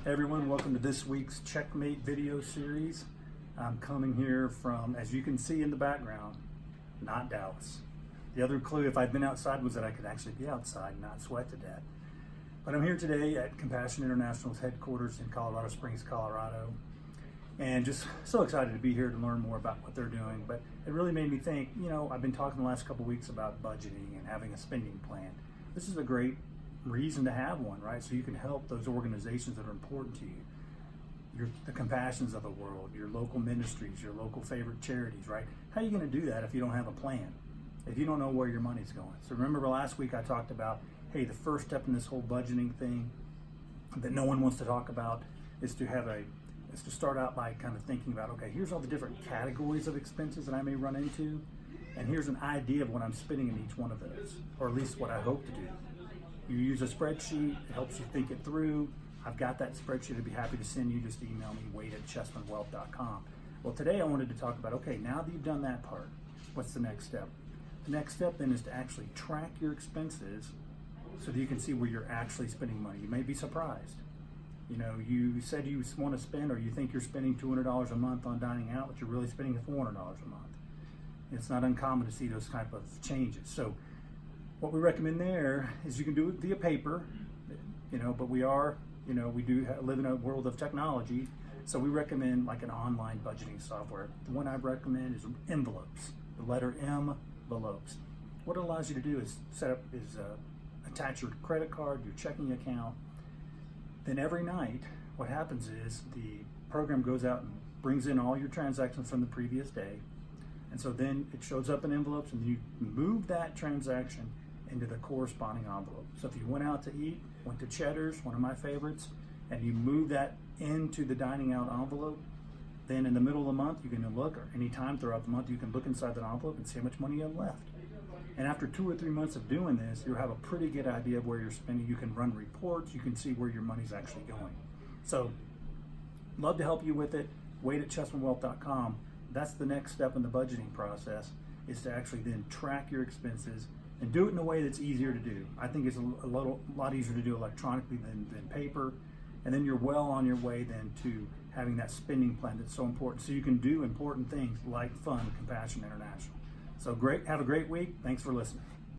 Hey everyone, welcome to this week's CheckMate video series. I'm coming here from, as you can see in the background, not Dallas. The other clue, if I'd been outside, was that I could actually be outside and not sweat to death. But I'm here today at Compassion International's headquarters in Colorado Springs, Colorado. And just so excited to be here to learn more about what they're doing. But it really made me think, I've been talking the last couple of weeks about budgeting and having a spending plan. This is a great reason to have one, right? So you can help those organizations that are important to you, the Compassions of the world, your local ministries, your local favorite charities, right? How are you going to do that if you don't have a plan, if you don't know where your money's going? So remember last week I talked about, hey, the first step in this whole budgeting thing that no one wants to talk about is to start out by kind of thinking about, okay, here's all the different categories of expenses that I may run into, and here's an idea of what I'm spending in each one of those, or at least what I hope to do. You use a spreadsheet, it helps you think it through. I've got that spreadsheet, I'd be happy to send you. Just email me, wade@chessmanwealth.com. Well, today I wanted to talk about, okay, now that you've done that part, what's the next step? The next step then is to actually track your expenses so that you can see where you're actually spending money. You may be surprised. You said you want to spend, or you think you're spending $200 a month on dining out, but you're really spending $400 a month. It's not uncommon to see those type of changes. So what we recommend there is you can do it via paper, but we do live in a world of technology, so we recommend like an online budgeting software. The one I recommend is envelopes, the letter M, envelopes. What it allows you to do is attach your credit card, your checking account. Then every night, what happens is the program goes out and brings in all your transactions from the previous day. And so then it shows up in envelopes, and you move that transaction into the corresponding envelope. So if you went out to eat, went to Cheddar's, one of my favorites, and you move that into the dining out envelope, then in the middle of the month you can look, or any time throughout the month you can look inside that envelope and see how much money you have left. And after 2 or 3 months of doing this, you'll have a pretty good idea of where you're spending. You can run reports, you can see where your money's actually going. So, love to help you with it. wade@chessmanwealth.com. That's the next step in the budgeting process, is to actually then track your expenses and do it in a way that's easier to do. I think it's a lot easier to do electronically than paper. And then you're well on your way then to having that spending plan that's so important, so you can do important things like fund Compassion International. So great, have a great week. Thanks for listening.